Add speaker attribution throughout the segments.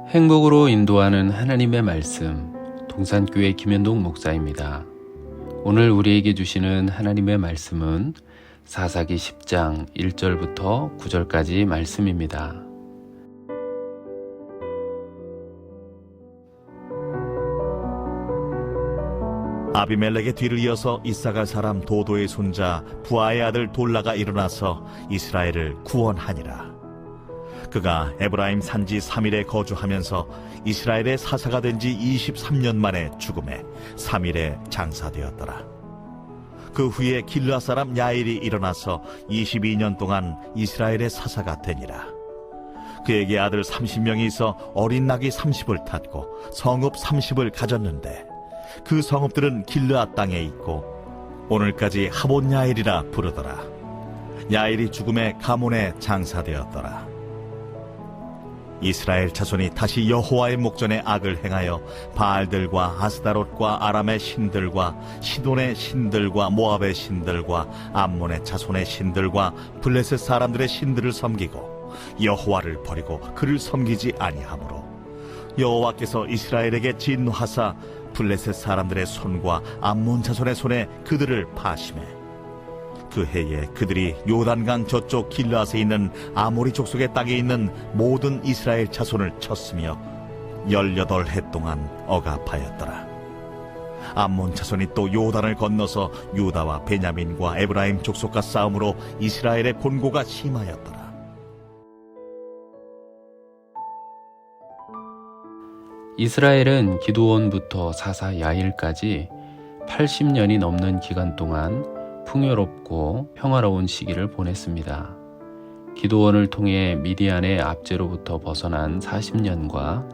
Speaker 1: 행복으로 인도하는 하나님의 말씀, 동산교회 김현동 목사입니다. 오늘 우리에게 주시는 하나님의 말씀은 사사기 10장 1절부터 9절까지 말씀입니다.
Speaker 2: 아비멜렉의 뒤를 이어서 이사갈 사람 도도의 손자 부하의 아들 돌라가 일어나서 이스라엘을 구원하니라. 그가 에브라임 산지 3일에 거주하면서 이스라엘의 사사가 된 지 23년 만에 죽음에 3일에 장사되었더라. 그 후에 길르앗 사람 야일이 일어나서 22년 동안 이스라엘의 사사가 되니라. 그에게 아들 30명이 있어 어린 낙이 30을 탔고 성읍 30을 가졌는데 그 성읍들은 길르앗 땅에 있고 오늘까지 하본 야일이라 부르더라. 야일이 죽음에 가문에 장사되었더라. 이스라엘 자손이 다시 여호와의 목전에 악을 행하여 바알들과 아스다롯과 아람의 신들과 시돈의 신들과 모압의 신들과 암몬의 자손의 신들과 블레셋 사람들의 신들을 섬기고 여호와를 버리고 그를 섬기지 아니하므로 여호와께서 이스라엘에게 진노하사 블레셋 사람들의 손과 암몬 자손의 손에 그들을 파심해 그 해에 그들이 요단강 저쪽 길르앗에 있는 아모리 족속의 땅에 있는 모든 이스라엘 자손을 쳤으며 18해 동안 억압하였더라. 암몬 자손이 또 요단을 건너서 유다와 베냐민과 에브라임 족속과 싸움으로 이스라엘의 곤고가 심하였더라.
Speaker 1: 이스라엘은 기드온부터 사사 야일까지 80년이 넘는 기간 동안 풍요롭고 평화로운 시기를 보냈습니다. 기드온을 통해 미디안의 압제로부터 벗어난 40년과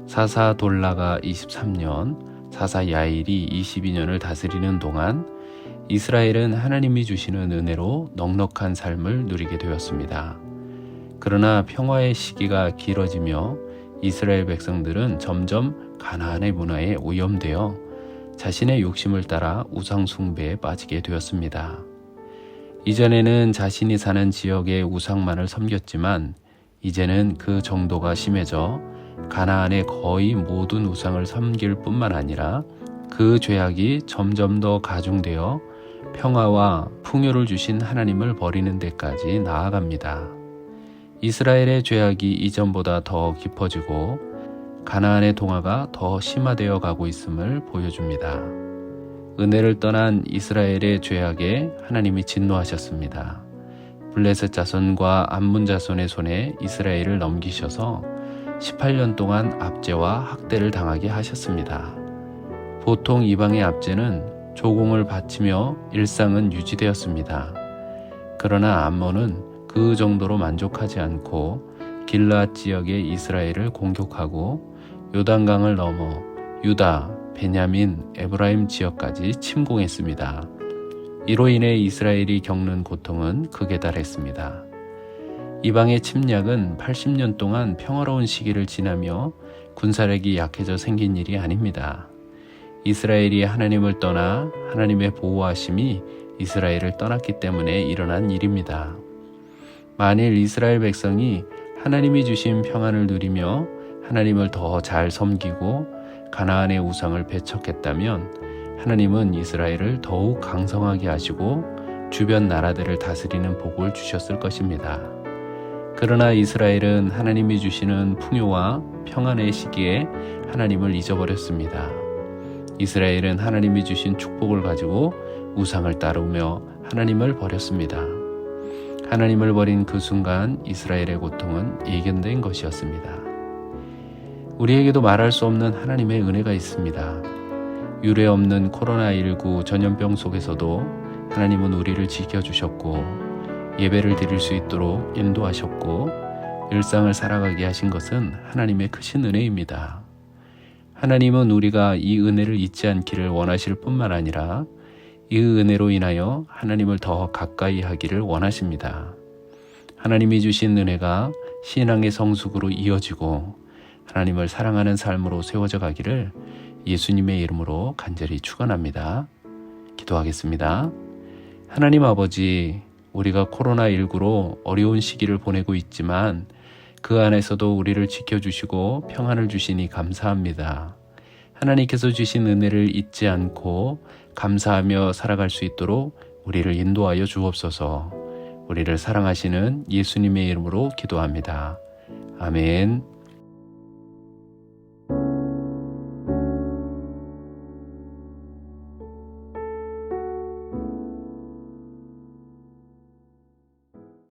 Speaker 1: 사사 돌라가 23년, 사사 야일이 22년을 다스리는 동안 이스라엘은 하나님이 주시는 은혜로 넉넉한 삶을 누리게 되었습니다. 그러나 평화의 시기가 길어지며 이스라엘 백성들은 점점 가나안의 문화에 오염되어 자신의 욕심을 따라 우상 숭배에 빠지게 되었습니다. 이전에는 자신이 사는 지역의 우상만을 섬겼지만 이제는 그 정도가 심해져 가나안의 거의 모든 우상을 섬길 뿐만 아니라 그 죄악이 점점 더 가중되어 평화와 풍요를 주신 하나님을 버리는 데까지 나아갑니다. 이스라엘의 죄악이 이전보다 더 깊어지고 가나안의 동화가 더 심화되어 가고 있음을 보여줍니다. 은혜를 떠난 이스라엘의 죄악에 하나님이 진노하셨습니다. 블레셋 자손과 암몬 자손의 손에 이스라엘을 넘기셔서 18년 동안 압제와 학대를 당하게 하셨습니다. 보통 이방의 압제는 조공을 바치며 일상은 유지되었습니다. 그러나 암몬은 그 정도로 만족하지 않고 길르앗 지역의 이스라엘을 공격하고 요단강을 넘어 유다, 베냐민, 에브라임 지역까지 침공했습니다. 이로 인해 이스라엘이 겪는 고통은 극에 달했습니다. 이방의 침략은 80년 동안 평화로운 시기를 지나며 군사력이 약해져 생긴 일이 아닙니다. 이스라엘이 하나님을 떠나 하나님의 보호하심이 이스라엘을 떠났기 때문에 일어난 일입니다. 만일 이스라엘 백성이 하나님이 주신 평안을 누리며 하나님을 더 잘 섬기고 가나안의 우상을 배척했다면 하나님은 이스라엘을 더욱 강성하게 하시고 주변 나라들을 다스리는 복을 주셨을 것입니다. 그러나 이스라엘은 하나님이 주시는 풍요와 평안의 시기에 하나님을 잊어버렸습니다. 이스라엘은 하나님이 주신 축복을 가지고 우상을 따르며 하나님을 버렸습니다. 하나님을 버린 그 순간 이스라엘의 고통은 예견된 것이었습니다. 우리에게도 말할 수 없는 하나님의 은혜가 있습니다. 유례 없는 코로나19 전염병 속에서도 하나님은 우리를 지켜주셨고 예배를 드릴 수 있도록 인도하셨고 일상을 살아가게 하신 것은 하나님의 크신 은혜입니다. 하나님은 우리가 이 은혜를 잊지 않기를 원하실 뿐만 아니라 이 은혜로 인하여 하나님을 더 가까이 하기를 원하십니다. 하나님이 주신 은혜가 신앙의 성숙으로 이어지고 하나님을 사랑하는 삶으로 세워져 가기를 예수님의 이름으로 간절히 축원합니다. 기도하겠습니다. 하나님 아버지, 우리가 코로나19로 어려운 시기를 보내고 있지만 그 안에서도 우리를 지켜주시고 평안을 주시니 감사합니다. 하나님께서 주신 은혜를 잊지 않고 감사하며 살아갈 수 있도록 우리를 인도하여 주옵소서. 우리를 사랑하시는 예수님의 이름으로 기도합니다. 아멘.